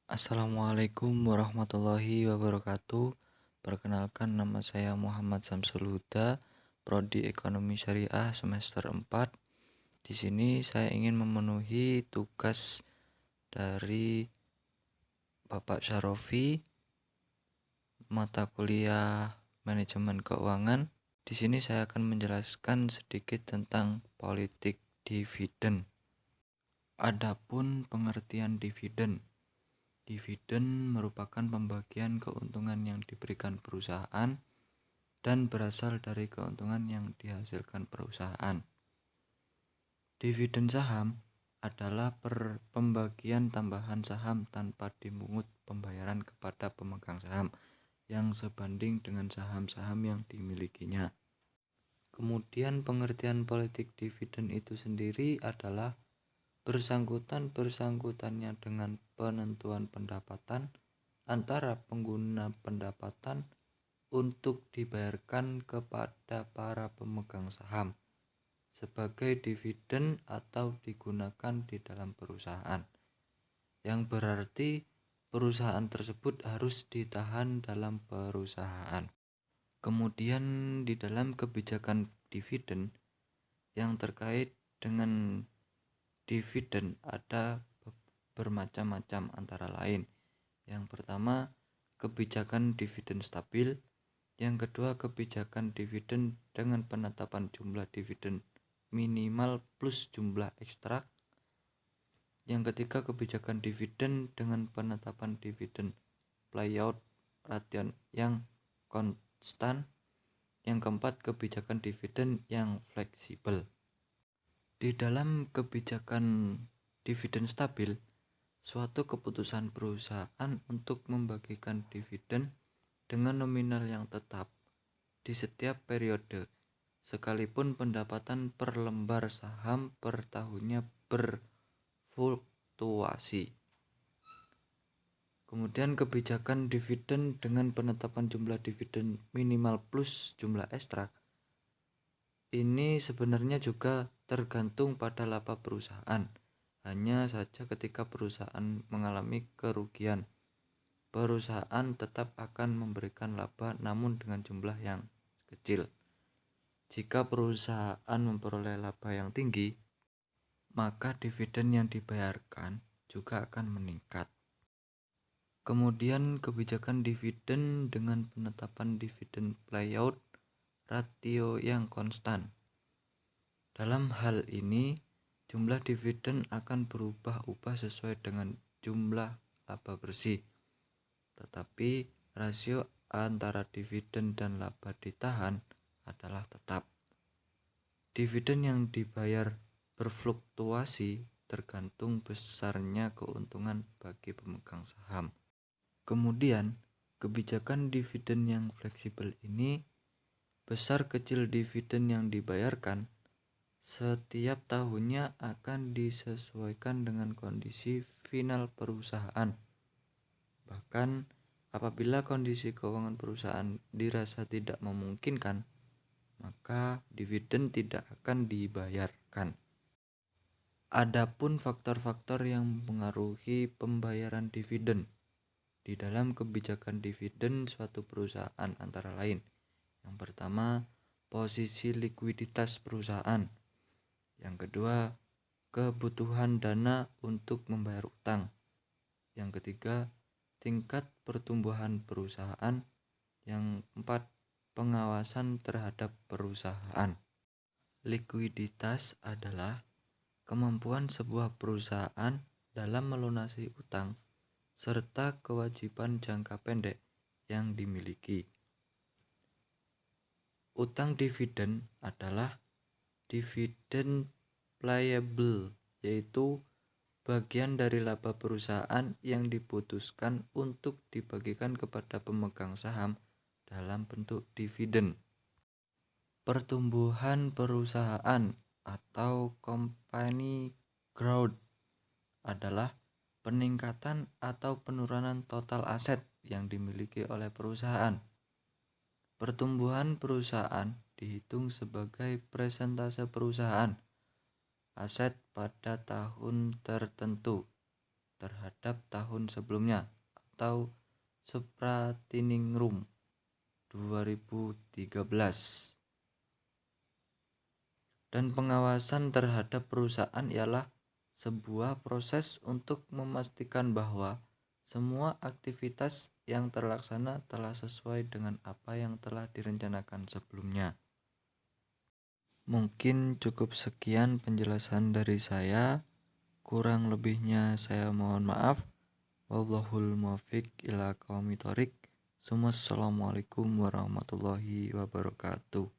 Assalamualaikum warahmatullahi wabarakatuh. Perkenalkan, nama saya Muhammad Samsul Huda, Prodi Ekonomi Syariah semester 4. Di sini saya ingin memenuhi tugas dari Bapak Syarofi, mata kuliah Manajemen Keuangan. Di sini saya akan menjelaskan sedikit tentang politik dividen. Adapun pengertian dividen. Dividen merupakan pembagian keuntungan yang diberikan perusahaan dan berasal dari keuntungan yang dihasilkan perusahaan. Dividen saham adalah pembagian tambahan saham tanpa dimungut pembayaran kepada pemegang saham yang sebanding dengan saham-saham yang dimilikinya. Kemudian pengertian politik dividen itu sendiri adalah bersangkutannya dengan penentuan pendapatan antara pengguna pendapatan untuk dibayarkan kepada para pemegang saham sebagai dividen atau digunakan di dalam perusahaan, yang berarti perusahaan tersebut harus ditahan dalam perusahaan. Kemudian di dalam kebijakan dividen yang terkait dengan dividen ada bermacam-macam, antara lain yang pertama kebijakan dividen stabil, yang kedua kebijakan dividen dengan penetapan jumlah dividen minimal plus jumlah ekstrak, yang ketiga kebijakan dividen dengan penetapan dividen payout ratio yang konstan, yang keempat kebijakan dividen yang fleksibel. Di dalam kebijakan dividen stabil, suatu keputusan perusahaan untuk membagikan dividen dengan nominal yang tetap di setiap periode, sekalipun pendapatan per lembar saham per tahunnya berfluktuasi. Kemudian kebijakan dividen dengan penetapan jumlah dividen minimal plus jumlah ekstrak. Ini sebenarnya juga tergantung pada laba perusahaan. Hanya saja ketika perusahaan mengalami kerugian, perusahaan tetap akan memberikan laba namun dengan jumlah yang kecil. Jika perusahaan memperoleh laba yang tinggi, maka dividen yang dibayarkan juga akan meningkat. Kemudian kebijakan dividen dengan penetapan dividen payout ratio yang konstan. Dalam hal ini, jumlah dividen akan berubah-ubah sesuai dengan jumlah laba bersih, tetapi rasio antara dividen dan laba ditahan adalah tetap. Dividen yang dibayar berfluktuasi tergantung besarnya keuntungan bagi pemegang saham. Kemudian, kebijakan dividen yang fleksibel ini, besar kecil dividen yang dibayarkan setiap tahunnya akan disesuaikan dengan kondisi final perusahaan. Bahkan apabila kondisi keuangan perusahaan dirasa tidak memungkinkan, maka dividen tidak akan dibayarkan. Adapun faktor-faktor yang mempengaruhi pembayaran dividen di dalam kebijakan dividen suatu perusahaan antara lain. Yang pertama, posisi likuiditas perusahaan. Yang kedua, kebutuhan dana untuk membayar utang. Yang ketiga, tingkat pertumbuhan perusahaan. Yang keempat, pengawasan terhadap perusahaan. Likuiditas adalah kemampuan sebuah perusahaan dalam melunasi utang serta kewajiban jangka pendek yang dimiliki. Utang dividen adalah dividen payable, yaitu bagian dari laba perusahaan yang diputuskan untuk dibagikan kepada pemegang saham dalam bentuk dividen. Pertumbuhan perusahaan atau company growth adalah peningkatan atau penurunan total aset yang dimiliki oleh perusahaan. Pertumbuhan perusahaan dihitung sebagai persentase perusahaan aset pada tahun tertentu. terhadap tahun sebelumnya atau Supratiningrum 2013. Dan pengawasan terhadap perusahaan ialah sebuah proses untuk memastikan bahwa semua aktivitas yang terlaksana telah sesuai dengan apa yang telah direncanakan sebelumnya. Mungkin cukup sekian penjelasan dari saya. Kurang lebihnya saya mohon maaf. Wallahul muwaffiq ila aqwamit thoriq. Assalamualaikum warahmatullahi wabarakatuh.